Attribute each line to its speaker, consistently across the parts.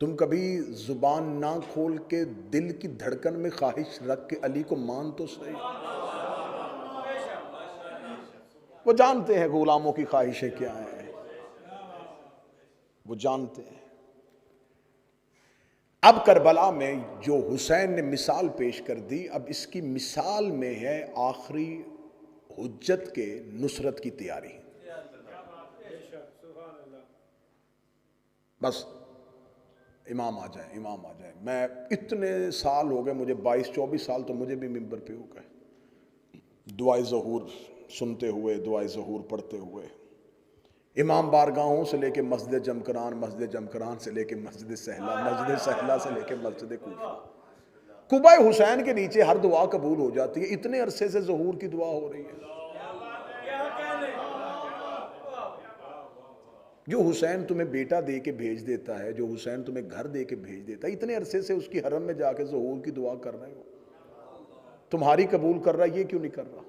Speaker 1: تم کبھی زبان نہ کھول کے دل کی دھڑکن میں خواہش رکھ کے علی کو مان تو صحیح۔ وہ جانتے ہیں غلاموں کی خواہشیں کیا ہیں، وہ جانتے ہیں۔ اب کربلا میں جو حسین نے مثال پیش کر دی، اب اس کی مثال میں ہے آخری حجت کے نصرت کی تیاری۔ بس امام آ جائیں، امام آ جائیں۔ میں اتنے سال ہو گئے، مجھے 22-24 سال تو مجھے بھی ممبر پہ ہو گئے، دعائے ظہور سنتے ہوئے، دعائے ظہور پڑھتے ہوئے، امام بارگاہوں سے لے کے مسجد جمکران، مسجد جمکران سے لے کے مسجد سہلا، مسجد سہلا سے لے کے مسجد کوفہ۔ قبہ حسین کے نیچے ہر دعا قبول ہو جاتی ہے، اتنے عرصے سے ظہور کی دعا ہو رہی ہے۔ جو حسین تمہیں بیٹا دے کے بھیج دیتا ہے، جو حسین تمہیں گھر دے کے بھیج دیتا ہے، اتنے عرصے سے اس کی حرم میں جا کے ظہور کی دعا کر رہے ہو، تمہاری قبول کر رہا ہے، یہ کیوں نہیں کر رہا؟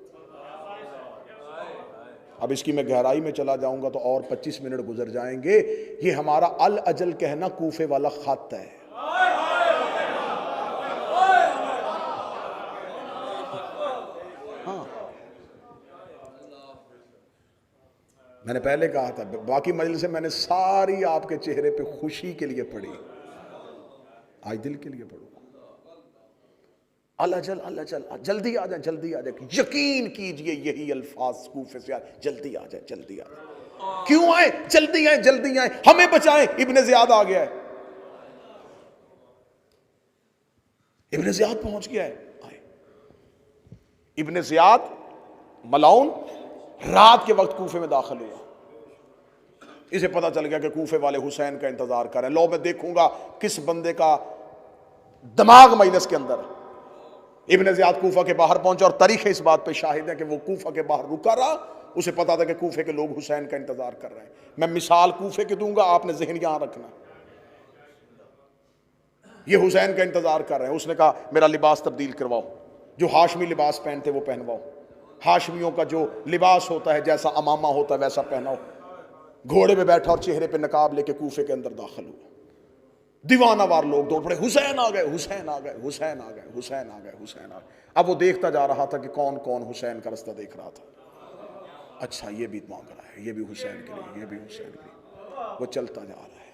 Speaker 1: اب اس کی میں گہرائی میں چلا جاؤں گا تو اور 25 منٹ گزر جائیں گے۔ یہ ہمارا الاجل کہنا کوفے والا خط ہے۔ ہاں، میں نے پہلے کہا تھا، باقی مجلس سے میں نے ساری آپ کے چہرے پہ خوشی کے لیے پڑھی، آج دل کے لیے پڑھوں۔ الاجل الاجل، جلدی آ جائیں، جلدی آ جائیں، یقین کیجئے یہی الفاظ کوفے سے آئے، جلدی آ جائیں، جلدی آ جائیں۔ کیوں آئے؟ جلدی آئیں، جلدی آئیں، ہمیں بچائیں، ابن زیاد آ گیا ہے، ابن زیاد پہنچ گیا ہے، آئے۔ ابن زیاد ملعون رات کے وقت کوفے میں داخل ہوا، اسے پتہ چل گیا کہ کوفے والے حسین کا انتظار کر رہے ہیں، لو میں دیکھوں گا کس بندے کا دماغ مجلس کے اندر ہے۔ ابن زیاد کوفہ کے باہر پہنچا، اور تاریخ اس بات پہ شاہد ہے کہ وہ کوفہ کے باہر رکا رہا، اسے پتا تھا کہ کوفے کے لوگ حسین کا انتظار کر رہے ہیں۔ میں مثال کوفے کی دوں گا، آپ نے ذہن یہاں رکھنا، یہ حسین کا انتظار کر رہے ہیں۔ اس نے کہا میرا لباس تبدیل کرواؤ، جو ہاشمی لباس پہنتے وہ پہنواؤ، ہاشمیوں کا جو لباس ہوتا ہے، جیسا امامہ ہوتا ہے ویسا پہناؤ۔ گھوڑے پہ بیٹھا اور چہرے پہ نقاب لے کے کوفے کے اندر داخل ہوا، دیوانہ وار لوگ دوڑ پڑے، حسین آ گئے، حسین آ گئے، حسین آ گئے، حسین آ گئے، حسین آ گئے۔ اب وہ دیکھتا جا رہا تھا کہ کون کون حسین کا رستہ دیکھ رہا تھا، اچھا یہ بھی مانگ رہا ہے، یہ بھی حسین کے لیے، یہ بھی حسین کے لیے، وہ چلتا جا رہا ہے۔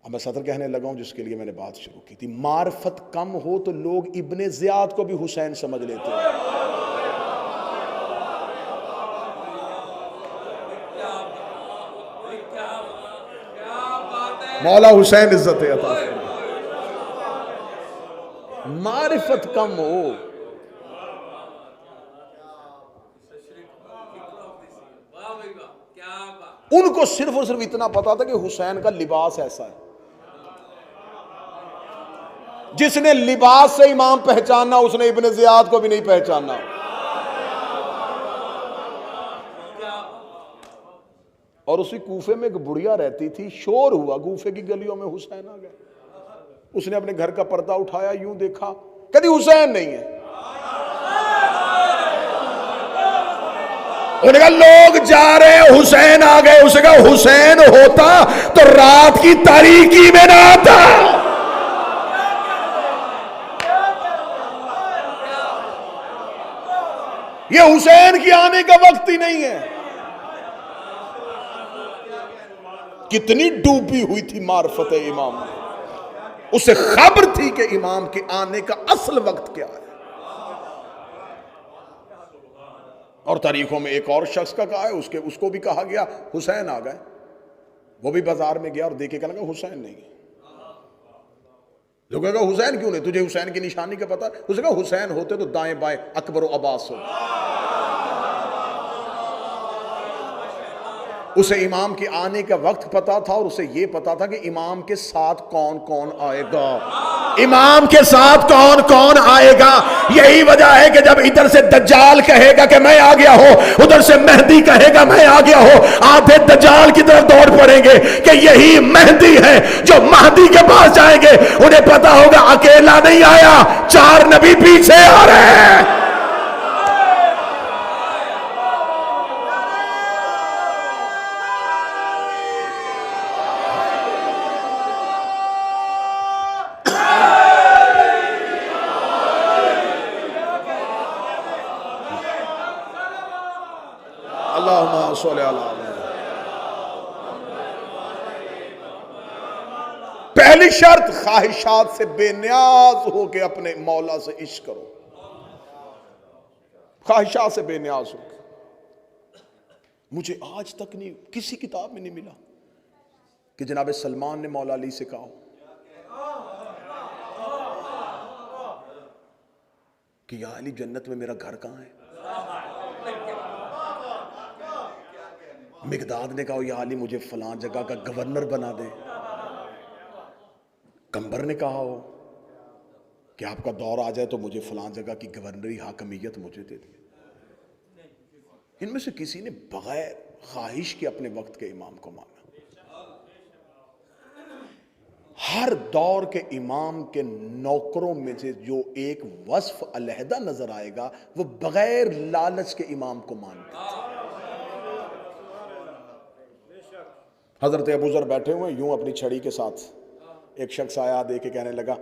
Speaker 1: اب میں صدر کہنے لگا ہوں جس کے لیے میں نے بات شروع کی تھی، معرفت کم ہو تو لوگ ابن زیاد کو بھی حسین سمجھ لیتے ہیں۔ مولا حسین عزت عطا فرمائے۔ معرفت کم ہو، ان کو صرف اور صرف اتنا پتا تھا کہ حسین کا لباس ایسا ہے، جس نے لباس سے امام پہچانا اس نے ابن زیاد کو بھی نہیں پہچانا۔ اور اسی کوفے میں ایک بڑھیا رہتی تھی، شور ہوا کوفے کی گلیوں میں، حسین آ گئے۔ اس نے اپنے گھر کا پردہ اٹھایا، یوں دیکھا، کبھی حسین نہیں ہے۔ انہوں نے کہا لوگ جا رہے ہیں، حسین آ گئے۔ اسے کہا حسین ہوتا تو رات کی تاریکی میں نہ آتا۔ یہ حسین کی آنے کا وقت ہی نہیں ہے۔ کتنی ڈوبی ہوئی تھی معرفت امام میں، اسے خبر تھی کہ امام کے آنے کا اصل وقت کیا ہے۔ اور تاریخوں میں ایک اور شخص کا کہا ہے، اس کو بھی کہا گیا حسین آ گئے، وہ بھی بازار میں گیا اور دیکھے کہنے لگا حسین نہیں ہے۔ جو کہا حسین کیوں نہیں، تجھے حسین کی نشانی کا پتا؟ اسے کہا حسین ہوتے تو دائیں بائیں اکبر و عباس ہوتے۔ اسے امام کے آنے کا وقت پتا تھا، اور اسے یہ پتا تھا کہ امام کے ساتھ کون کون آئے گا، امام کے ساتھ کون کون آئے گا۔ یہی وجہ ہے کہ جب ادھر سے دجال کہے گا کہ میں آ گیا ہوں، ادھر سے مہدی کہے گا میں آ گیا ہوں، آدھے دجال کی طرف دوڑ پڑیں گے کہ یہی مہدی ہے۔ جو مہدی کے پاس جائیں گے انہیں پتا ہوگا اکیلا نہیں آیا، 4 نبی پیچھے آ رہے ہیں۔ اللہم صلی علی محمد۔ پہلی شرط، خواہشات سے بے نیاز ہو کے اپنے مولا سے عشق کرو، خواہشات سے بے نیاز ہو کے۔ مجھے آج تک نہیں کسی کتاب میں نہیں ملا کہ جناب سلمان نے مولا علی سے کہا ہو کہ یا علی جنت میں میرا گھر کہاں ہے۔ مقداد نے کہا یا علی مجھے فلاں جگہ کا گورنر بنا دے۔ کمبر نے کہا ہو کہ آپ کا دور آ جائے تو مجھے فلاں جگہ کی گورنری حاکمیت مجھے دے دے۔ ان میں سے کسی نے بغیر خواہش کے اپنے وقت کے امام کو مانا۔ ہر دور کے امام کے نوکروں میں سے جو ایک وصف علیحدہ نظر آئے گا وہ بغیر لالچ کے امام کو مانتے تھے۔ حضرت ابو ذر بیٹھے ہوئے یوں اپنی چھڑی کے ساتھ، ایک شخص آیا دے کے کہنے لگا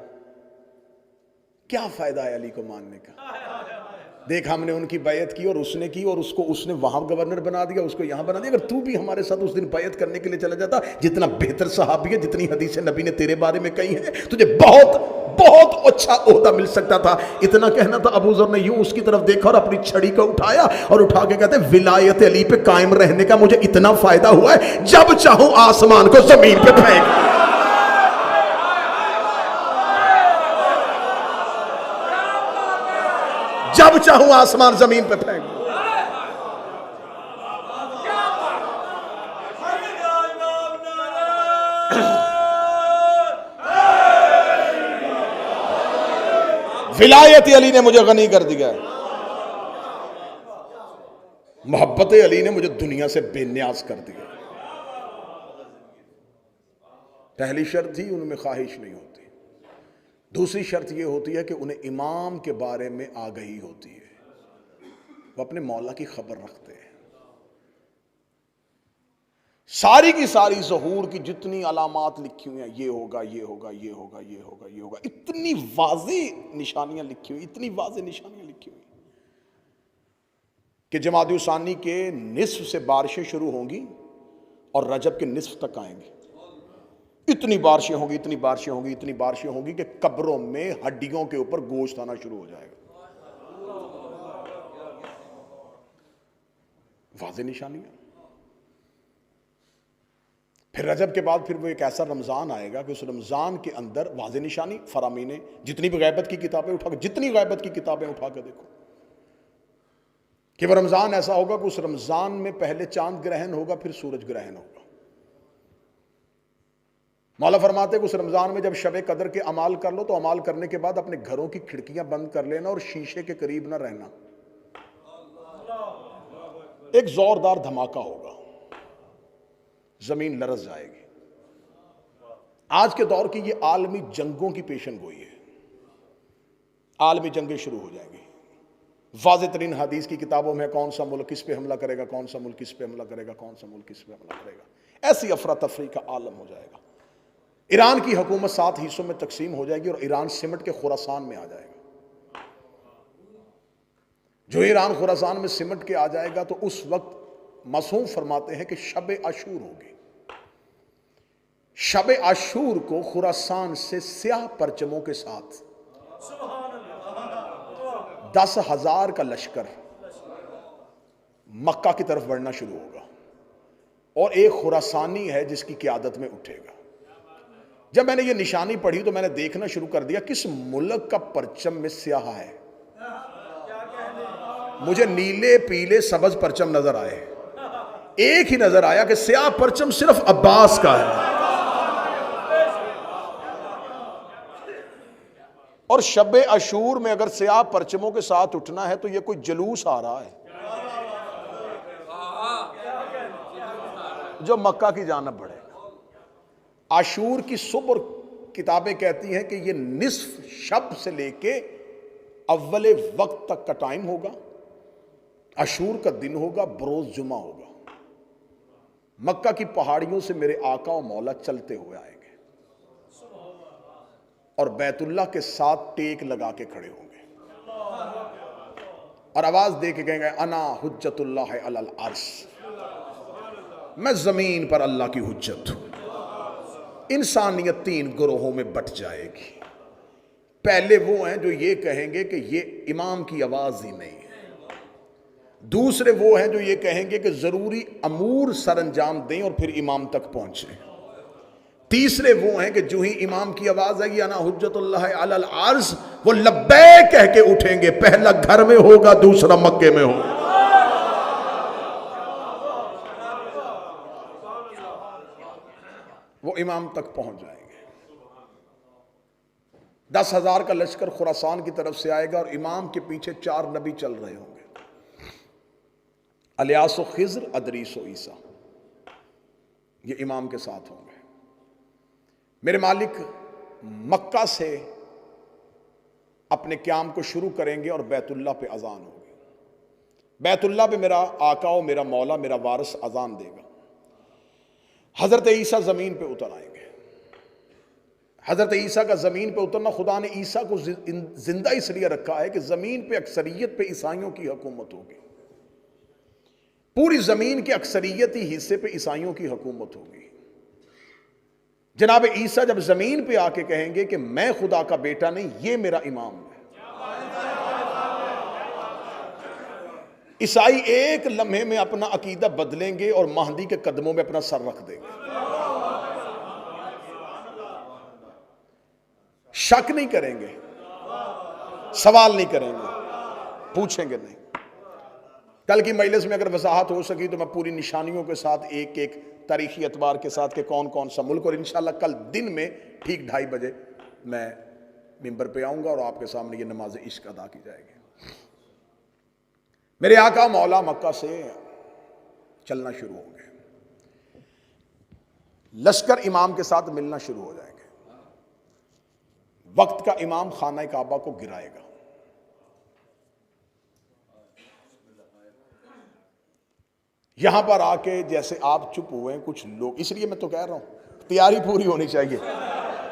Speaker 1: کیا فائدہ ہے علی کو ماننے کا، دیکھ ہم نے ان کی بیعت کی اور اس نے کی اور اس نے وہاں گورنر بنا دیا، اس کو یہاں بنا دیا۔ اگر تو بھی ہمارے ساتھ اس دن بیعت کرنے کے لیے چلا جاتا، جتنا بہتر صحابی ہے، جتنی حدیث نبی نے تیرے بارے میں کہی ہیں، تجھے بہت بہت اچھا عہدہ مل سکتا تھا۔ اتنا کہنا تھا، ابو ذر نے یوں اس کی طرف دیکھا اور اپنی چھڑی کو اٹھایا اور اٹھا کے کہتے ولایت علی پہ قائم رہنے کا مجھے اتنا فائدہ ہوا ہے جب چاہوں آسمان کو زمین پہ پھینک۔ جب چاہوں آسمان زمین پہ پھینک۔ ولایت علی نے مجھے غنی کر دیا ہے، محبت علی نے مجھے دنیا سے بے نیاز کر دیا۔ پہلی شرط تھی ان میں خواہش نہیں ہوتی، دوسری شرط یہ ہوتی ہے کہ انہیں امام کے بارے میں آگہی ہوتی ہے، وہ اپنے مولا کی خبر رکھتے ہیں۔ ساری کی ساری ظہور کی جتنی علامات لکھی ہوئی ہیں، یہ ہوگا یہ ہوگا یہ ہوگا یہ ہوگا یہ ہوگا، اتنی واضح نشانیاں لکھی ہوئی، اتنی واضح نشانیاں لکھی ہوئی کہ جمادی الثانی کے نصف سے بارشیں شروع ہوں گی اور رجب کے نصف تک آئیں گی۔ اتنی بارشیں ہوں گی، اتنی بارشیں ہوں گی، اتنی بارشیں ہوں گی کہ قبروں میں ہڈیوں کے اوپر گوشت آنا شروع ہو جائے گا۔ واضح نشانیاں۔ پھر رجب کے بعد پھر وہ ایک ایسا رمضان آئے گا کہ اس رمضان کے اندر واضح نشانی، فرامین جتنی بھی غیبت کی کتابیں اٹھا کے، جتنی غیبت کی کتابیں اٹھا کے دیکھو کہ وہ رمضان ایسا ہوگا کہ اس رمضان میں پہلے چاند گرہن ہوگا، پھر سورج گرہن ہوگا۔ مولا فرماتے کہ اس رمضان میں جب شب قدر کے اعمال کر لو تو اعمال کرنے کے بعد اپنے گھروں کی کھڑکیاں بند کر لینا اور شیشے کے قریب نہ رہنا۔ ایک زوردار دھماکہ ہوگا، زمین لرز جائے گی۔ آج کے دور کی یہ عالمی جنگوں کی پیشن گوئی ہے، عالمی جنگیں شروع ہو جائیں گی۔ واضح ترین حدیث کی کتابوں میں کون سا ملک کس پہ حملہ کرے گا، کون سا ملک کس پہ حملہ کرے گا، کون سا ملک کس پہ حملہ کرے گا، ایسی افراتفری کا عالم ہو جائے گا۔ ایران کی حکومت 7 حصوں میں تقسیم ہو جائے گی اور ایران سمٹ کے خراسان میں آ جائے گا۔ جو ایران خراسان میں سمٹ کے آ جائے گا تو اس وقت معصوم فرماتے ہیں کہ شب عاشور ہوگی۔ شب عاشور کو خراسان سے سیاہ پرچموں کے ساتھ 10,000 کا لشکر مکہ کی طرف بڑھنا شروع ہوگا اور ایک خراسانی ہے جس کی قیادت میں اٹھے گا۔ جب میں نے یہ نشانی پڑھی تو میں نے دیکھنا شروع کر دیا کس ملک کا پرچم میں سیاہ ہے۔ مجھے نیلے پیلے سبز پرچم نظر آئے، ایک ہی نظر آیا کہ سیاہ پرچم صرف عباس کا ہے۔ اور شب عاشور میں اگر سیاہ پرچموں کے ساتھ اٹھنا ہے تو یہ کوئی جلوس آ رہا ہے جو مکہ کی جانب بڑھے گا۔ عاشور کی صبح کتابیں کہتی ہیں کہ یہ نصف شب سے لے کے اول وقت تک کا ٹائم ہوگا۔ عاشور کا دن ہوگا، بروز جمعہ ہوگا۔ مکہ کی پہاڑیوں سے میرے آقا و مولا چلتے ہوئے آئیں گے اور بیت اللہ کے ساتھ ٹیک لگا کے کھڑے ہوں گے۔ اور آواز دے کے کہیں گے انا حجت اللہ علی العرش، میں زمین پر اللہ کی حجت ہوں۔ انسانیت تین گروہوں میں بٹ جائے گی۔ پہلے وہ ہیں جو یہ کہیں گے کہ یہ امام کی آواز ہی نہیں ہے، دوسرے وہ ہیں جو یہ کہیں گے کہ ضروری امور سر انجام دیں اور پھر امام تک پہنچیں، تیسرے وہ ہیں کہ جو ہی امام کی آواز آئے گی انا حجت اللہ علی العرش، وہ لبیک کہہ کے اٹھیں گے، پہلا گھر میں ہوگا، دوسرا مکے میں ہوگا۔ وہ امام تک پہنچ جائیں گے۔ 10,000 کا لشکر خراسان کی طرف سے آئے گا اور امام کے پیچھے 4 نبی چل رہے ہوں گے، الیاس و خضر، ادریس و عیسیٰ، یہ امام کے ساتھ ہوں گے۔ میرے مالک مکہ سے اپنے قیام کو شروع کریں گے اور بیت اللہ پہ اذان ہوگی۔ بیت اللہ پہ میرا آقا و میرا مولا، میرا وارث اذان دے گا۔ حضرت عیسیٰ زمین پہ اتر آئیں گے۔ حضرت عیسیٰ کا زمین پہ اترنا، خدا نے عیسیٰ کو زندہ اس لیے رکھا ہے کہ زمین پہ اکثریت پہ عیسائیوں کی حکومت ہوگی، پوری زمین کے اکثریتی حصے پہ عیسائیوں کی حکومت ہوگی۔ جناب عیسیٰ جب زمین پہ آ کے کہیں گے کہ میں خدا کا بیٹا نہیں، یہ میرا امام ہے، عیسائی ایک لمحے میں اپنا عقیدہ بدلیں گے اور مہدی کے قدموں میں اپنا سر رکھ دیں گے، شک نہیں کریں گے، سوال نہیں کریں گے، پوچھیں گے نہیں۔ کل کی مجلس میں اگر وضاحت ہو سکی تو میں پوری نشانیوں کے ساتھ ایک ایک تاریخی اعتبار کے ساتھ کہ کون کون سا ملک، اور انشاءاللہ کل دن میں ٹھیک 2:30 بجے میں ممبر پہ آؤں گا اور آپ کے سامنے یہ نماز عشق ادا کی جائے گی۔ میرے آقا مولا مکہ سے چلنا شروع ہوں گے، لشکر امام کے ساتھ ملنا شروع ہو جائیں گے۔ وقت کا امام خانہ کعبہ کو گرائے گا، یہاں پر آ کے جیسے آپ چپ ہوئے ہیں کچھ لوگ، اس لیے میں تو کہہ رہا ہوں تیاری پوری ہونی چاہیے،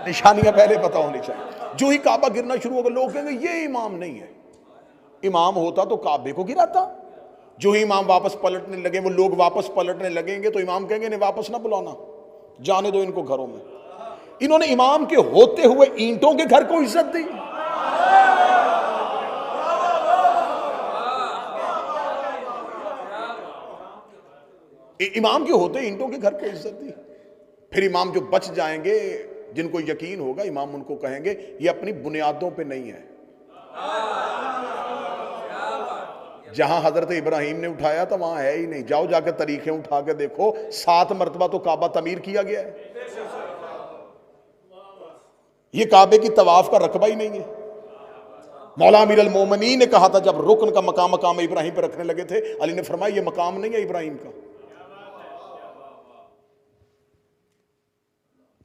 Speaker 1: نشانیاں پہلے پتہ ہونی چاہیے۔ جو ہی کعبہ گرنا شروع ہوگا لوگ کہیں گے یہ امام نہیں ہے، امام ہوتا تو کعبے کو گراتا۔ جو ہی امام واپس پلٹنے لگے، وہ لوگ واپس پلٹنے لگیں گے تو امام کہیں گے انہیں واپس نہ بلانا، جانے دو ان کو گھروں میں۔ انہوں نے امام کے ہوتے ہوئے اینٹوں کے گھر کو عزت دی، امام کے ہوتے اینٹوں کے گھر کو عزت دی۔ پھر امام جو بچ جائیں گے، جن کو یقین ہوگا، امام ان کو کہیں گے یہ اپنی بنیادوں پہ نہیں ہے، جہاں حضرت ابراہیم نے اٹھایا تھا وہاں ہے ہی نہیں، جاؤ جا کے طریقے اٹھا کے دیکھو، 7 مرتبہ تو کعبہ تعمیر کیا گیا ہے، یہ کعبے کی طواف کا رقبہ ہی نہیں ہے۔ مولا امیر المومنین نے کہا تھا جب رکن کا مقام ابراہیم پہ رکھنے لگے تھے، علی نے فرمایا یہ مقام نہیں ہے ابراہیم کا۔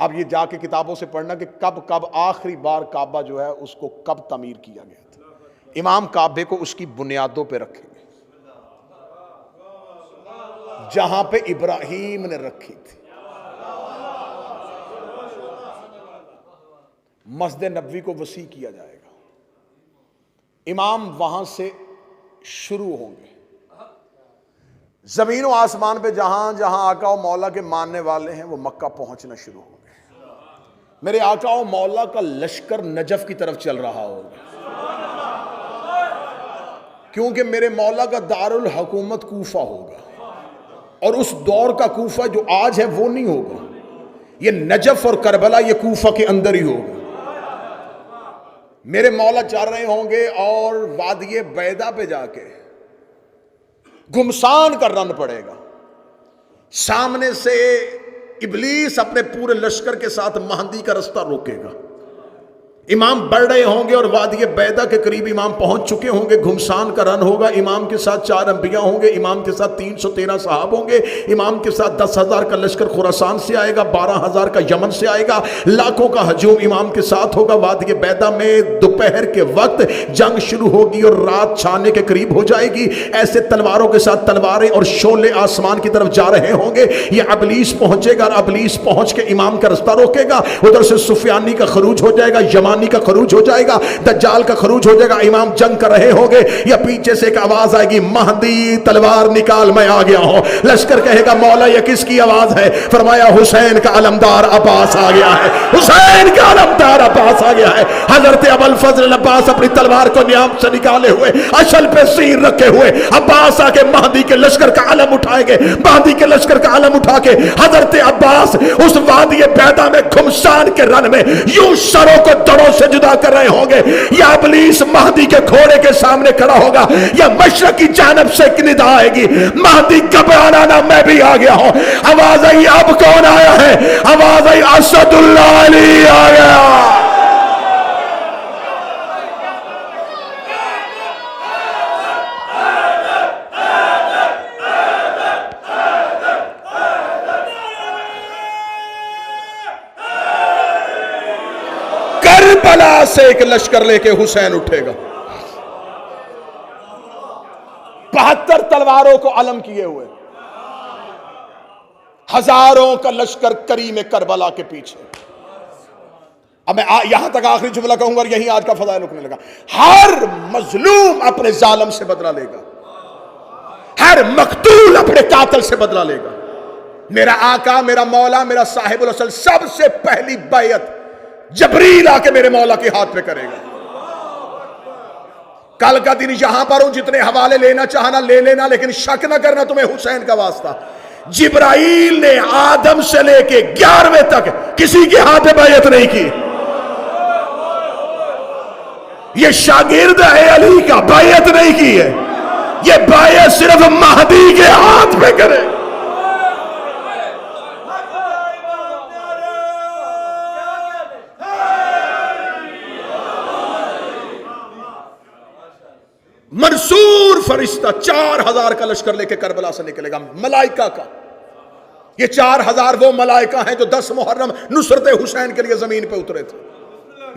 Speaker 1: اب یہ جا کے کتابوں سے پڑھنا کہ کب آخری بار کعبہ جو ہے اس کو کب تعمیر کیا گیا تھا۔ امام کعبے کو اس کی بنیادوں پہ رکھیں گے جہاں پہ ابراہیم نے رکھی تھی۔ مسجد نبوی کو وسیع کیا جائے گا، امام وہاں سے شروع ہوں گے، زمین و آسمان پہ جہاں جہاں آقا و مولا کے ماننے والے ہیں وہ مکہ پہنچنا شروع ہوں گے۔ میرے آقا و مولا کا لشکر نجف کی طرف چل رہا ہوگا، کیونکہ میرے مولا کا دارالحکومت کوفہ ہوگا، اور اس دور کا کوفہ جو آج ہے وہ نہیں ہوگا، یہ نجف اور کربلا یہ کوفہ کے اندر ہی ہوگا۔ میرے مولا چل رہے ہوں گے اور وادی بیضا پہ جا کے گھمسان کا رن پڑے گا، سامنے سے ابلیس اپنے پورے لشکر کے ساتھ مہدی کا رستہ روکے گا، امام بڑھ رہے ہوں گے اور وادی بیضا کے قریب امام پہنچ چکے ہوں گے، گھمسان کا رن ہوگا، امام کے ساتھ 4 انبیاء ہوں گے، امام کے ساتھ 313 صحاب ہوں گے، امام کے ساتھ 10,000 کا لشکر خراسان سے آئے گا، 12,000 کا یمن سے آئے گا، لاکھوں کا ہجوم امام کے ساتھ ہوگا۔ وادی بیضا میں دوپہر کے وقت جنگ شروع ہوگی اور رات چھانے کے قریب ہو جائے گی، ایسے تلواروں کے ساتھ تلواریں اور شعلے آسمان کی طرف جا رہے ہوں گے، یہ ابلیس پہنچے گا اور ابلیس پہنچ کے امام کا رستہ روکے گا، ادھر سے سفیانی کا خروج ہو جائے گا، یمانی روحانی کا خروج ہو جائے گا، دجال کا خروج ہو جائے گا، امام جنگ کر رہے ہوں گے، یا پیچھے سے ایک آواز آئے گی مہدی تلوار نکال میں آ گیا ہوں. لشکر کہے گا مولا یہ کس کی آواز ہے؟ فرمایا حسین کا علمدار عباس آ گیا ہے، حسین کا علمدار عباس آ گیا ہے. حضرت ابوالفضل عباس اپنی تلوار کو نیام سے نکالے ہوئے، اشل پہ سیر رکھے ہوئے، عباس آ کے مہدی کے لشکر کا علم اٹھائیں گے. مہدی کے لشکر کا علم اٹھا کے حضرت عباس اس وادی بیدا میں گھمسان کے رن میں یوں سروں کو دڑوں سے جدا کر رہے ہوں گے. یا ابلیس مہدی کے گھوڑے کے سامنے کھڑا ہوگا، یا مشرق کی جانب سے ایک ندا آئے گی مہدی گھبرانا نہ میں بھی آ گیا ہوں. آواز آئی اب کون آیا ہے؟ آواز آئی اسد اللہ علی آ گیا. کربلا سے ایک لشکر لے کے حسین اٹھے گا، 72 تلواروں کو علم کیے ہوئے، ہزاروں کا لشکر کریم کربلا کے پیچھے. اب میں یہاں تک آخری جملہ کہوں گا اور یہی آج کا فضائل رکنے لگا. ہر مظلوم اپنے ظالم سے بدلہ لے گا، ہر مقتول اپنے قاتل سے بدلہ لے گا. میرا آقا، میرا مولا، میرا صاحب الاصل سب سے پہلی بیعت جبریل آ کے میرے مولا کے ہاتھ پہ کرے گا. کل کا دن یہاں پر ہوں، جتنے حوالے لینا چاہنا لے لینا، لیکن شک نہ کرنا تمہیں حسین کا واسطہ. جبرائیل نے آدم سے لے کے 11ویں تک کسی کے ہاتھ پہ بیعت نہیں کی. یہ شاگرد ہے علی کا، بیعت نہیں کی ہے. یہ بیعت صرف مہدی کے ہاتھ پہ کرے. منصور فرشتہ 4000 کا لشکر لے کے کربلا سے نکلے گا، ملائکہ کا. یہ 4000 وہ ملائکہ ہیں جو 10 محرم نصرت حسین کے لیے زمین پہ اترے تھے.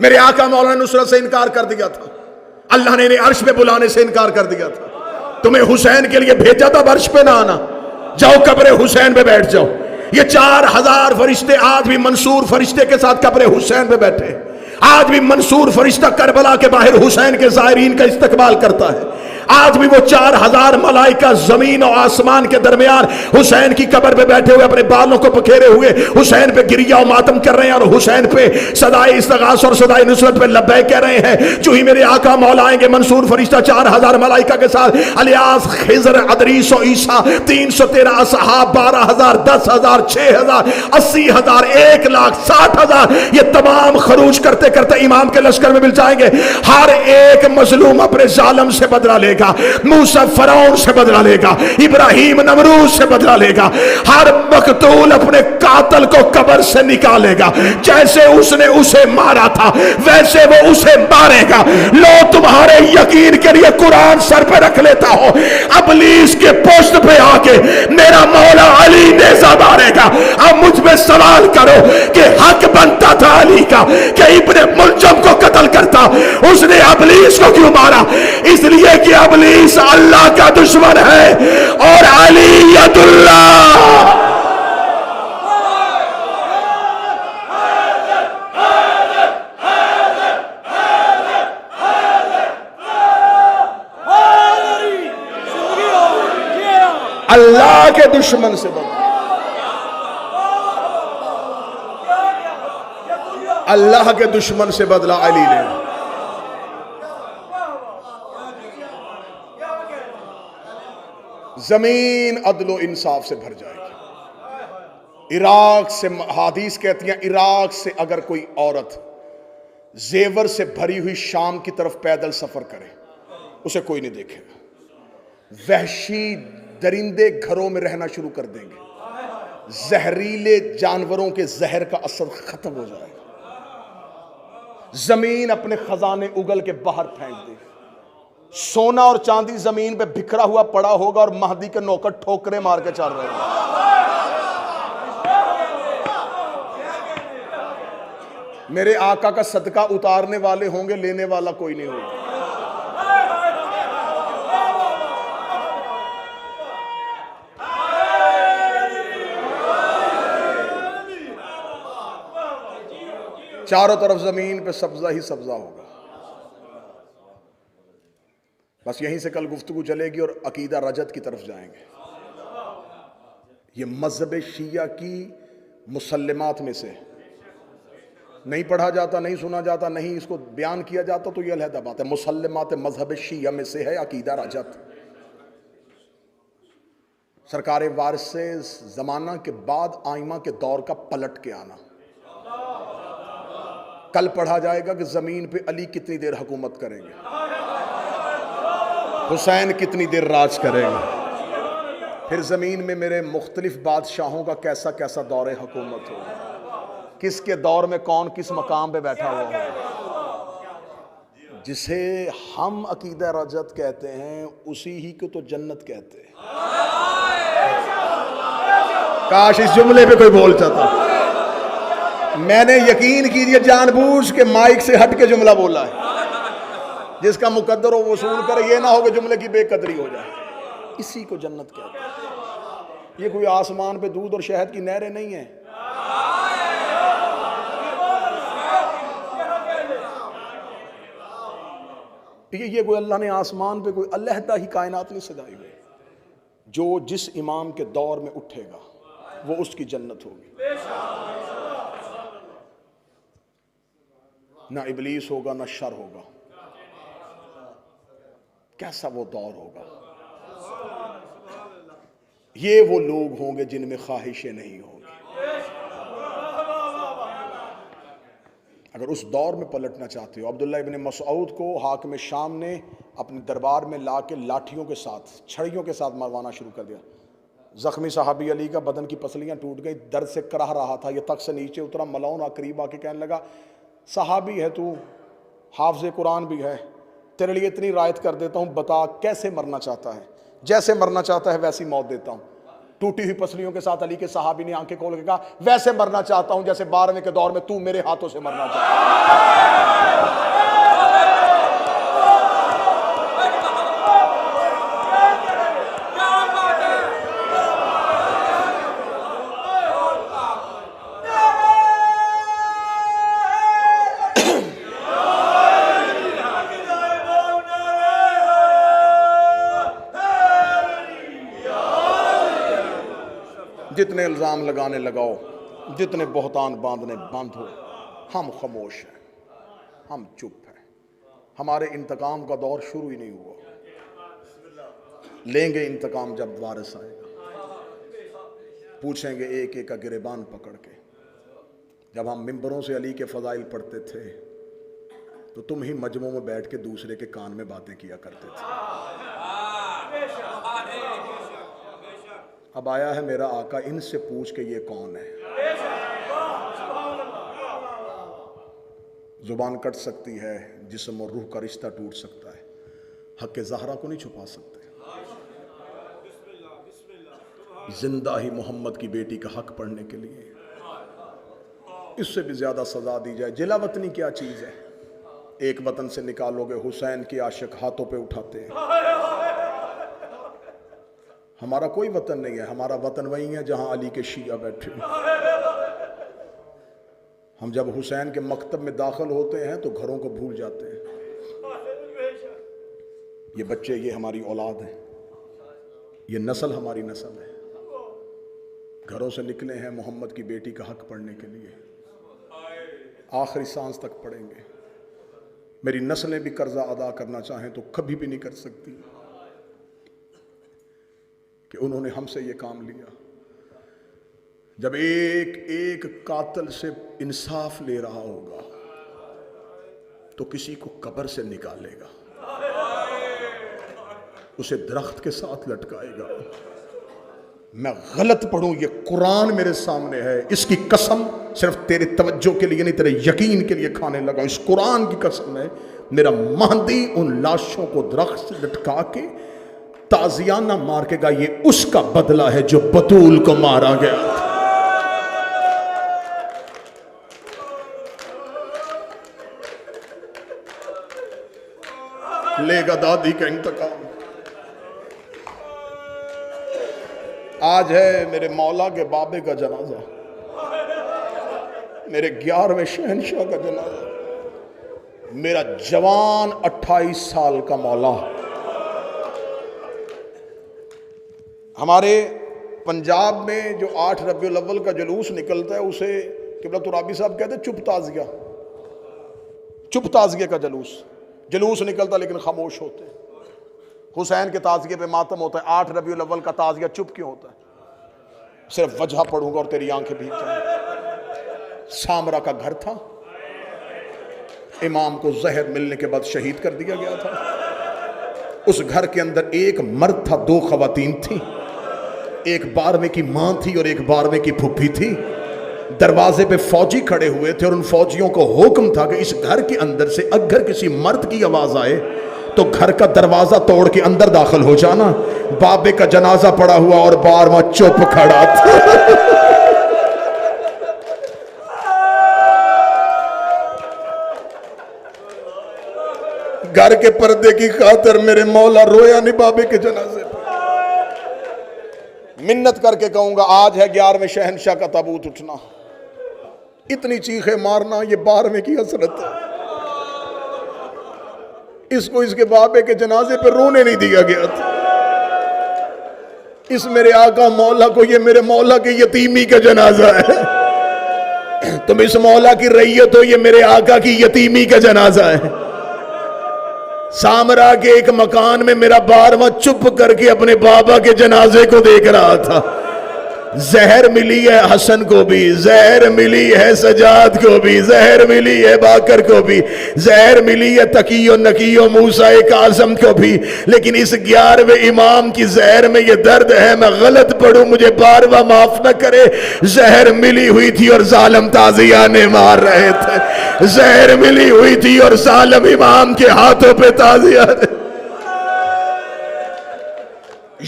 Speaker 1: میرے آقا مولا نے نصرت سے انکار کر دیا تھا، اللہ نے انہیں عرش پہ بلانے سے انکار کر دیا تھا. تمہیں حسین کے لیے بھیجا تھا، عرش پہ نہ آنا، جاؤ قبر حسین پہ بیٹھ جاؤ. یہ 4000 فرشتے آج بھی منصور فرشتے کے ساتھ قبر حسین پہ بیٹھے. آج بھی منصور فرشتہ کربلا کے باہر حسین کے زائرین کا استقبال کرتا ہے. آج بھی وہ 4000 ملائکہ زمین و آسمان کے درمیان حسین کی قبر پہ بیٹھے ہوئے اپنے بالوں کو پکھیرے ہوئے حسین پہ گریہ و ماتم کر رہے ہیں، اور حسین پہ صدائے استغاثہ اور صدائے نصرت پہ لبیک کہہ رہے ہیں. جو ہی میرے آقا مولا آئیں گے منصور فرشتہ 4000 ملائکہ کے ساتھ، الیاس، خضر، ادریس و عیسیٰ، 313 اصحاب، 12000، 10000، 6000، 80000، 1,60,000، یہ تمام خروج کرتے کرتے امام کے لشکر میں مل جائیں گے. ہر ایک مظلوم اپنے ظالم سے بدلہ لے گا. موسیٰ فرعون سے بدلہ لے گا، ابراہیم نمرود سے بدلہ لے گا. ہر مقتول اپنے قاتل کو قبر سے نکالے گا. جیسے اس نے اسے مارا تھا ویسے وہ اسے مارے گا. لو تمہارے یقین کے لیے قرآن سر پہ رکھ لیتا ہوں، ابلیس کے پوسٹ پہ آ کے میرا مولا علی نیزہ مارے گا. اب مجھ میں سوال کرو کہ حق بنتا تھا علی کا کہ ابن ملجم کو قتل کرتا، اس نے ابلیس کو کیوں مارا؟ اس لیے کہ ابلیس اللہ کا دشمن ہے اور علی ید اللہ. اللہ کے دشمن سے بدلا، اللہ کے دشمن سے بدلا علی نے. زمین عدل و انصاف سے بھر جائے گی. عراق سے، حدیث کہتی ہیں عراق سے اگر کوئی عورت زیور سے بھری ہوئی شام کی طرف پیدل سفر کرے اسے کوئی نہیں دیکھے گا. وحشی درندے گھروں میں رہنا شروع کر دیں گے. زہریلے جانوروں کے زہر کا اثر ختم ہو جائے گا. زمین اپنے خزانے اگل کے باہر پھینک دے. سونا اور چاندی زمین پہ بکھرا ہوا پڑا ہوگا اور مہدی کے نوکر ٹھوکرے مار کے چل رہے ہیں. میرے آقا کا صدقہ اتارنے والے ہوں گے، لینے والا کوئی نہیں ہوگا. چاروں طرف زمین پہ سبزہ ہی سبزہ ہوگا. بس یہیں سے کل گفتگو چلے گی اور عقیدہ رجت کی طرف جائیں گے. یہ مذہب شیعہ کی مسلمات میں سے نہیں پڑھا جاتا، نہیں سنا جاتا، نہیں اس کو بیان کیا جاتا، تو یہ علیحدہ بات ہے. مسلمات مذہب شیعہ میں سے ہے عقیدہ رجت. سرکار وارث سے زمانہ کے بعد آئمہ کے دور کا پلٹ کے آنا. کل پڑھا جائے گا کہ زمین پہ علی کتنی دیر حکومت کریں گے، حسین کتنی دیر راج کریں گے، پھر زمین میں میرے مختلف بادشاہوں کا کیسا کیسا دور حکومت ہوگا، کس کے دور میں کون کس مقام پہ بیٹھا ہوا ہوگا. جسے ہم عقیدہ رجت کہتے ہیں اسی ہی کو تو جنت کہتے ہیں. کاش اس جملے پہ کوئی بول چاہتا. میں نے یقین کیجئے جان بوجھ کے مائک سے ہٹ کے جملہ بولا ہے. جس کا مقدر ہو وصول کرے، یہ نہ ہو کہ جملے کی بے قدری ہو جائے. اسی کو جنت کہتے ہیں. یہ کوئی آسمان پہ دودھ اور شہد کی نہریں نہیں ہیں. یہ کوئی اللہ نے آسمان پہ کوئی علیحدہ ہی کائنات نہیں سجائی ہوئی. جو جس امام کے دور میں اٹھے گا وہ اس کی جنت ہوگی. نہ ابلیس ہوگا نہ شر ہوگا. کیسا وہ دور ہوگا. یہ وہ لوگ ہوں گے جن میں خواہشیں نہیں ہوں گی. اگر اس دور میں پلٹنا چاہتے ہو، عبداللہ ابن مسعود کو حاکم شام نے اپنے دربار میں لا کے لاٹھیوں کے ساتھ، چھڑیوں کے ساتھ مروانا شروع کر دیا. زخمی صحابی علی کا بدن کی پسلیاں ٹوٹ گئی، درد سے کراہ رہا تھا. یہ تخت سے نیچے اترا، ملعون قریب آ کے کہنے لگا صحابی ہے تو، حافظ قرآن بھی ہے، تیرے لیے اتنی رعایت کر دیتا ہوں، بتا کیسے مرنا چاہتا ہے. جیسے مرنا چاہتا ہے ویسی موت دیتا ہوں. ٹوٹی ہوئی پسلیوں کے ساتھ علی کے صحابی نے آنکھیں کھول کے کہا ویسے مرنا چاہتا ہوں جیسے 12ویں کے دور میں تو میرے ہاتھوں سے مرنا چاہتا ہے. جتنے الزام لگانے لگاؤ، جتنے بہتان باندھنے باندھو، ہم خاموش ہیں، ہم چپ ہیں. ہمارے انتقام کا دور شروع ہی نہیں ہوا. لیں گے انتقام جب وارث آئے گا. پوچھیں گے ایک ایک کا گریبان پکڑ کے. جب ہم ممبروں سے علی کے فضائل پڑھتے تھے تو تم ہی مجمعوں میں بیٹھ کے دوسرے کے کان میں باتیں کیا کرتے تھے. اب آیا ہے میرا آقا، ان سے پوچھ کے یہ کون ہے. زبان کٹ سکتی ہے، جسم اور روح کا رشتہ ٹوٹ سکتا ہے، حق زہرا کو نہیں چھپا سکتے. زندہ ہی محمد کی بیٹی کا حق پڑھنے کے لیے اس سے بھی زیادہ سزا دی جائے. جلا وطنی کیا چیز ہے؟ ایک وطن سے نکالو گے، حسین کے عاشق ہاتھوں پہ اٹھاتے ہیں. ہمارا کوئی وطن نہیں ہے. ہمارا وطن وہی ہے جہاں علی کے شیعہ بیٹھے. ہم جب حسین کے مکتب میں داخل ہوتے ہیں تو گھروں کو بھول جاتے ہیں. یہ بچے، یہ ہماری اولاد ہیں، یہ نسل ہماری نسل ہے. گھروں سے نکلے ہیں محمد کی بیٹی کا حق پڑھنے کے لیے. آخری سانس تک پڑھیں گے. میری نسلیں بھی قرضہ ادا کرنا چاہیں تو کبھی بھی نہیں کر سکتی کہ انہوں نے ہم سے یہ کام لیا. جب ایک ایک قاتل سے انصاف لے رہا ہوگا تو کسی کو قبر سے نکالے گا، اسے درخت کے ساتھ لٹکائے گا. میں غلط پڑھوں، یہ قرآن میرے سامنے ہے، اس کی قسم صرف تیرے توجہ کے لیے نہیں، تیرے یقین کے لیے کھانے لگا. اس قرآن کی قسم ہے، میرا مہدی ان لاشوں کو درخت سے لٹکا کے تازیانہ مار کے گا. یہ اس کا بدلہ ہے جو بطول کو مارا گیا تھا. لے گا دادی کا انتقام. آج ہے میرے مولا کے بابے کا جنازہ. میرے 11ویں شہنشاہ کا جنازہ، میرا جوان 28 سال کا مولا. ہمارے پنجاب میں جو 8 ربیع الاول کا جلوس نکلتا ہے اسے قبلہ ترابی صاحب کہتے ہیں چپ تازیہ. چپ تازیہ کا جلوس نکلتا لیکن خاموش ہوتے ہیں. حسین کے تازیے پہ ماتم ہوتا ہے، 8 ربیع الاول کا تازیہ چپ کیوں ہوتا ہے؟ صرف وجہ پڑھوں گا اور تیری آنکھیں بھیگ جائیں. سامرا کا گھر تھا، امام کو زہر ملنے کے بعد شہید کر دیا گیا تھا. اس گھر کے اندر ایک مرد تھا، 2 خواتین تھیں، ایک 12ویں کی ماں تھی اور ایک 12ویں کی پھپھی تھی. دروازے پہ فوجی کھڑے ہوئے تھے اور ان فوجیوں کو حکم تھا کہ اس گھر کے اندر سے اگر کسی مرد کی آواز آئے تو گھر کا دروازہ توڑ کے اندر داخل ہو جانا. بابے کا جنازہ پڑا ہوا اور 12واں چپ کھڑا تھا. گھر کے پردے کی خاطر میرے مولا رویا نہیں بابے کے جنازے پہ. منت کر کے کہوں گا آج ہے 11ویں شہنشاہ کا تابوت اٹھنا. اتنی چیخیں مارنا یہ 12ویں کی حسرت ہے. اس کو اس کے بابے کے جنازے پہ رونے نہیں دیا گیا تھا. اس میرے آقا مولا کو یہ میرے مولا کے یتیمی کا جنازہ ہے. تم اس مولا کی ریت ہو، یہ میرے آقا کی یتیمی کا جنازہ ہے. سامرا کے ایک مکان میں میرا 12واں چپ کر کے اپنے بابا کے جنازے کو دیکھ رہا تھا. زہر ملی ہے حسن کو بھی، زہر ملی ہے سجاد کو بھی، زہر ملی ہے باکر کو بھی، زہر ملی ہے تقی و نقی و موسیٰ کاظم کو بھی، لیکن اس 11ویں امام کی زہر میں یہ درد ہے. میں غلط پڑھوں مجھے 12واں معاف نہ کرے. زہر ملی ہوئی تھی اور ظالم تازیانے مار رہے تھے. زہر ملی ہوئی تھی اور ظالم امام کے ہاتھوں پہ تازیانے.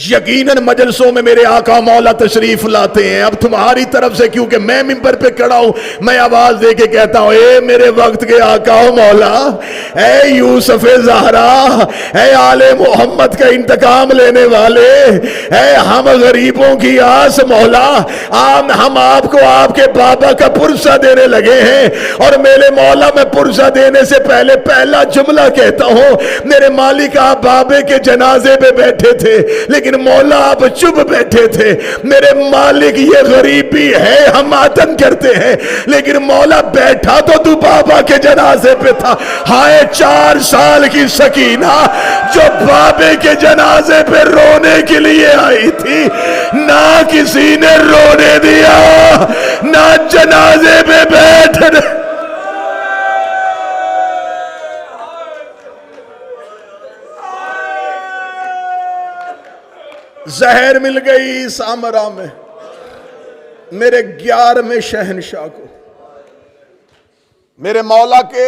Speaker 1: یقیناً مجلسوں میں میرے آقا مولا تشریف لاتے ہیں. اب تمہاری طرف سے کیونکہ میں منبر پہ کھڑا ہوں، میں آواز دے کے کہتا ہوں اے میرے وقت کے آقا مولا، اے یوسف زہرا، اے آل محمد کا انتقام لینے والے، اے ہم غریبوں کی آس مولا، ہم آپ کو آپ کے بابا کا پرسہ دینے لگے ہیں. اور میرے مولا میں پرسہ دینے سے پہلے پہلا جملہ کہتا ہوں، میرے مالک آپ بابے کے جنازے پہ بیٹھے تھے لیکن مولا آپ چپ بیٹھے تھے. میرے مالک یہ غریبی ہے، ہم ماتم کرتے ہیں، لیکن مولا بیٹھا تو بابا کے جنازے پہ تھا. ہائے 4 سال کی سکینہ جو بابے کے جنازے پہ رونے کے لیے آئی تھی، نہ کسی نے رونے دیا، نہ جنازے پہ بیٹھنے. زہر مل گئی سامرا میں میرے 11ویں شہنشاہ کو. میرے مولا کے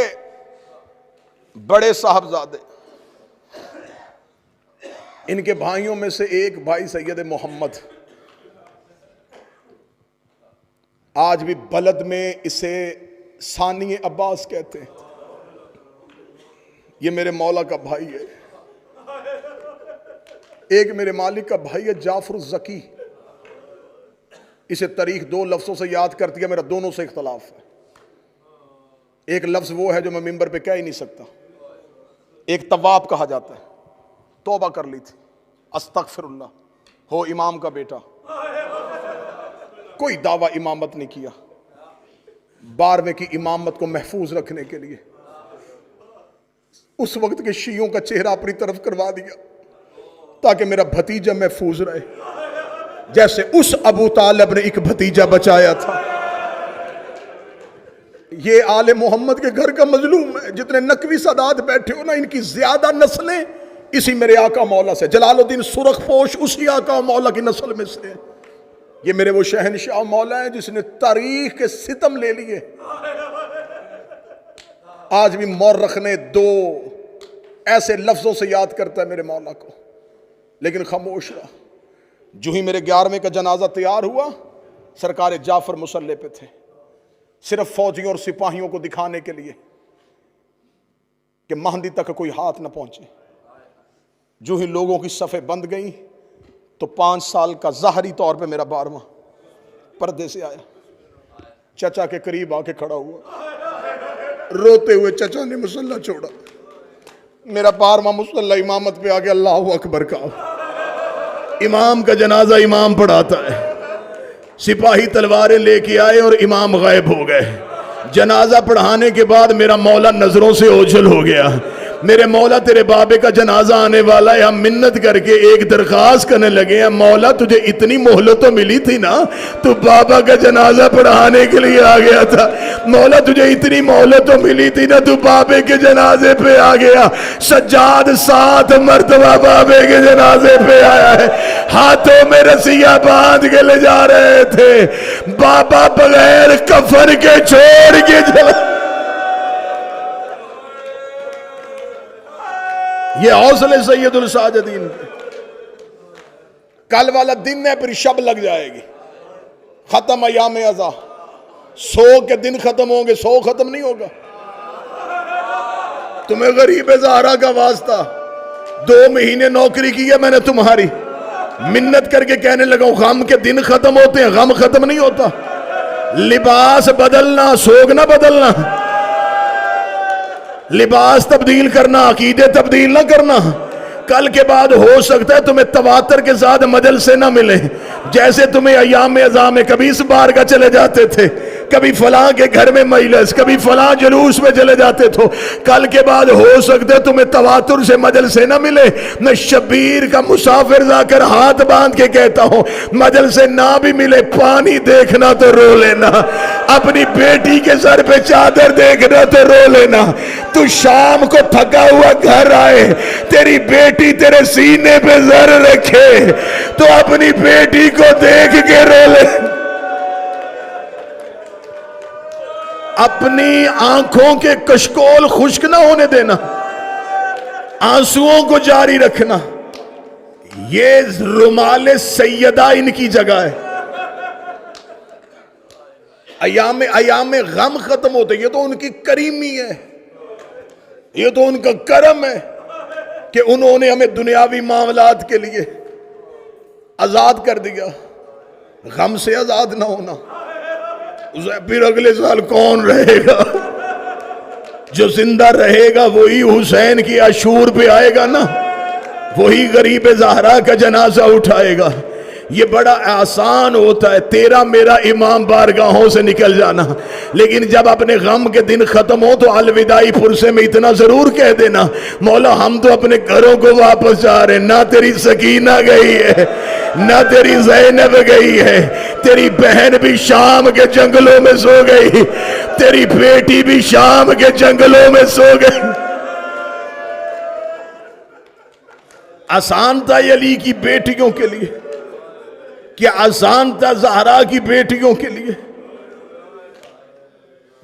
Speaker 1: بڑے صاحبزادے، ان کے بھائیوں میں سے ایک بھائی سید محمد، آج بھی بلد میں اسے ثانی عباس کہتے ہیں. یہ میرے مولا کا بھائی ہے. ایک میرے مالک کا بھائی ہے جعفر الزکی. اسے تاریخ 2 لفظوں سے یاد کر دیا، میرا دونوں سے اختلاف ہے. ایک لفظ وہ ہے جو میں منبر پہ کہہ ہی نہیں سکتا. ایک تواب کہا جاتا ہے، توبہ کر لی تھی، استغفر اللہ. ہو امام کا بیٹا، کوئی دعویٰ امامت نہیں کیا. 12ویں کی امامت کو محفوظ رکھنے کے لیے اس وقت کے شیعوں کا چہرہ اپنی طرف کروا دیا تاکہ میرا بھتیجا محفوظ رہے، جیسے اس ابو طالب نے ایک بھتیجا بچایا تھا. یہ آل محمد کے گھر کا مظلوم ہے. جتنے نقوی سادات بیٹھے ہو نا، ان کی زیادہ نسلیں اسی میرے آقا مولا سے. جلال الدین سرخ پوش اسی آقا مولا کی نسل میں سے. یہ میرے وہ شہنشاہ مولا ہیں جس نے تاریخ کے ستم لے لیے. آج بھی مورخ نے 2 ایسے لفظوں سے یاد کرتا ہے میرے مولا کو، لیکن خاموش رہا. جو ہی میرے 11ویں کا جنازہ تیار ہوا، سرکار جعفر مصلی پہ تھے، صرف فوجیوں اور سپاہیوں کو دکھانے کے لیے کہ مہندی تک کوئی ہاتھ نہ پہنچے. جو ہی لوگوں کی صفیں بند گئیں تو 5 سال کا ظاہری طور پہ میرا 12واں پردے سے آیا. چچا کے قریب آ کے کھڑا ہوا، روتے ہوئے چچا نے مصلی چھوڑا، میرا 12واں مصلی امامت پہ آ کے اللہ اکبر کہا۔ امام کا جنازہ امام پڑھاتا ہے، سپاہی تلواریں لے کے آئے اور امام غائب ہو گئے۔ جنازہ پڑھانے کے بعد میرا مولا نظروں سے اوجھل ہو گیا۔ میرے مولا تیرے بابے کا جنازہ آنے والا ہے، ہم منت کر کے ایک درخواست کرنے لگے ہیں، مولا تجھے اتنی مہلت تو ملی تھی نا، تو بابا کا جنازہ پڑھانے کے لیے آ گیا تھا، مولا تجھے اتنی مہلت تو ملی تھی نا، تو بابے کے جنازے پہ آ گیا۔ سجاد 7 مرتبہ بابے کے جنازے پہ آیا ہے، ہاتھوں میں رسیاں باندھ کے لے جا رہے تھے، بابا بغیر کفن کے چھوڑ کے چلا۔ یہ حوصلے سید الساجدین کے۔ کل والا دن ہے، پھر شب لگ جائے گی، ختم ایام عزا، 100 کے دن ختم ہوں گے، 100 ختم نہیں ہوگا۔ تمہیں غریب زہرا کا واسطہ، 2 مہینے نوکری کی ہے میں نے تمہاری، منت کر کے کہنے لگا ہوں غم کے دن ختم ہوتے ہیں، غم ختم نہیں ہوتا۔ لباس بدلنا، سوگ نہ بدلنا، لباس تبدیل کرنا، عقیدے تبدیل نہ کرنا۔ کل کے بعد ہو سکتا ہے تمہیں تواتر کے ساتھ مجلسے نہ ملے، جیسے تمہیں ایام عزا میں کبھی اس بارگاہ چلے جاتے تھے، کبھی فلاں کے گھر میں مجلس، کبھی فلاں جلوس میں چلے جاتے تھے، کل کے بعد ہو سکتا ہے تمہیں تواتر سے مجلسے نہ ملے۔ میں شبیر کا مسافر جا کر ہاتھ باندھ کے کہتا ہوں، مجلسے نہ بھی ملے، پانی دیکھنا تو رو لینا، اپنی بیٹی کے سر پہ چادر دیکھنا تو رو لینا۔ تو شام کو تھکا ہوا گھر آئے، تیری بیٹی تیرے سینے پہ زر رکھے تو اپنی بیٹی کو دیکھ کے رو لے۔ اپنی آنکھوں کے کشکول خشک نہ ہونے دینا، آنسوؤں کو جاری رکھنا۔ یہ رومال سیدہ ان کی جگہ ہے۔ ایام غم ختم ہوتے، یہ تو ان کی کریمی ہے، یہ تو ان کا کرم ہے کہ انہوں نے ہمیں دنیاوی معاملات کے لیے آزاد کر دیا۔ غم سے آزاد نہ ہونا، پھر اگلے سال کون رہے گا؟ جو زندہ رہے گا وہی حسین کی عاشور پہ آئے گا نا، وہی غریب زہرا کا جنازہ اٹھائے گا۔ یہ بڑا آسان ہوتا ہے تیرا میرا امام بارگاہوں سے نکل جانا، لیکن جب اپنے غم کے دن ختم ہو تو الوداعی پرسے میں اتنا ضرور کہہ دینا، مولا ہم تو اپنے گھروں کو واپس جا رہے ہیں، نہ تیری سکینہ گئی ہے، نہ تیری زینب گئی ہے، تیری بہن بھی شام کے جنگلوں میں سو گئی، تیری بیٹی بھی شام کے جنگلوں میں سو گئی۔ آسان تھا علی کی بیٹیوں کے لیے، کیا آسان تھا زہرا کی بیٹیوں کے لیے؟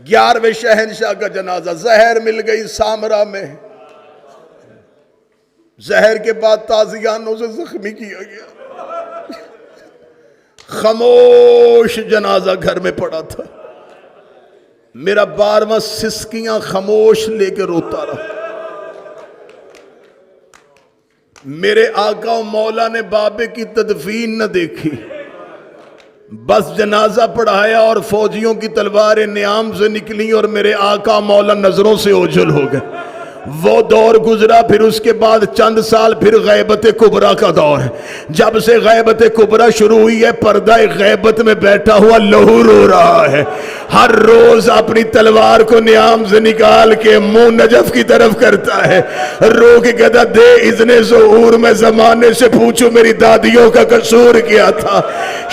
Speaker 1: 11ویں شہنشاہ کا جنازہ، زہر مل گئی سامرا میں، زہر کے بعد تازیانوں سے زخمی کیا گیا، خاموش جنازہ گھر میں پڑا تھا، میرا 12واں سسکیاں خاموش لے کے روتا رہا۔ میرے آقا و مولا نے بابے کی تدفین نہ دیکھی، بس جنازہ پڑھایا اور فوجیوں کی تلواریں نیام سے نکلی اور میرے آقا و مولا نظروں سے اوجھل ہو گئے۔ وہ دور گزرا، پھر اس کے بعد چند سال پھر غیبت کبریٰ کا دور ہے۔ جب سے غیبت کبریٰ شروع ہوئی ہے، پردہ غیبت میں بیٹھا ہوا لہو رو رہا ہے، ہر روز اپنی تلوار کو نیام سے نکال کے منہ نجف کی طرف کرتا ہے، رو کے کہتا دے اذن ظہور، میں زمانے سے پوچھوں میری دادیوں کا قصور کیا تھا۔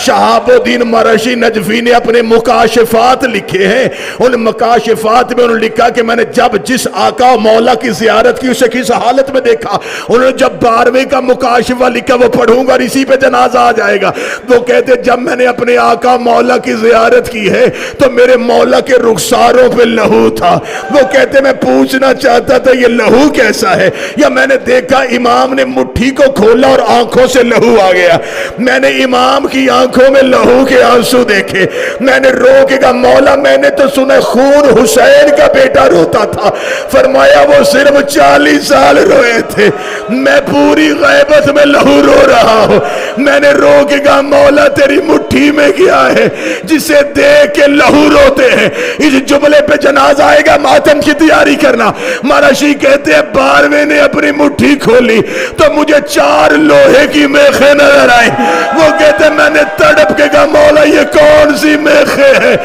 Speaker 1: شہاب الدین مرشی نجفی نے اپنے مکاشفات لکھے ہیں، ان مکاشفات میں انہوں نے لکھا کہ میں نے جب جس آقا و مولا کی زیارت کی اسے کس حالت میں دیکھا، انہوں نے جب 12ویں کا مکاشفہ لکھا، وہ پڑھوں گا اور اسی پہ جنازہ آ جائے گا، وہ کہتے جب میں نے اپنے آقا مولا کی زیارت کی ہے تو میرے مولا کے رخساروں پہ لہو تھا، وہ کہتے میں پوچھنا چاہتا تھا یہ لہو کیسا ہے، یا میں نے دیکھا امام نے مٹھی کو کھولا اور آنکھوں سے لہو آ گیا، میں نے امام کی آنکھوں میں لہو کے آنسو دیکھے، میں نے رو کے کہا مولا میں نے تو سنا خون حسین کا بیٹا روتا تھا، فرمایا وہ صرف 40 سال روئے تھے، میں پوری غیبت میں لہو رو رہا ہوں، میں نے رو کے کہا مولا تیری مٹھی مٹھی میں کیا ہے جسے دیکھ کے لہو روتے ہیں. اس جملے پہ جنازہ آئے گا ماتم کی تیاری کرنا. مارشی کہتے ہیں 12ویں نے اپنی مٹھی کھولی تو مجھے 4 لوہے کی میخیں نظر آئی. وہ کہتے ہیں میں نے تڑپ کے کہا مولا یہ کون سی میخیں ہے؟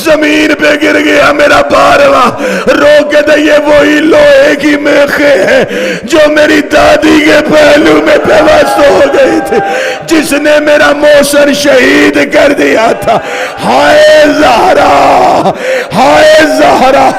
Speaker 1: زمین پہ گر گیا میرا 12واں. رو کے دے یہ وہی لوہے کی میخیں ہیں جو میری دادی کے پہلو میں پیوست ہو گئی تھی جس نے میرا محسن شہید کر دیا تھا. ہائے زہرا، ہائے زہرا.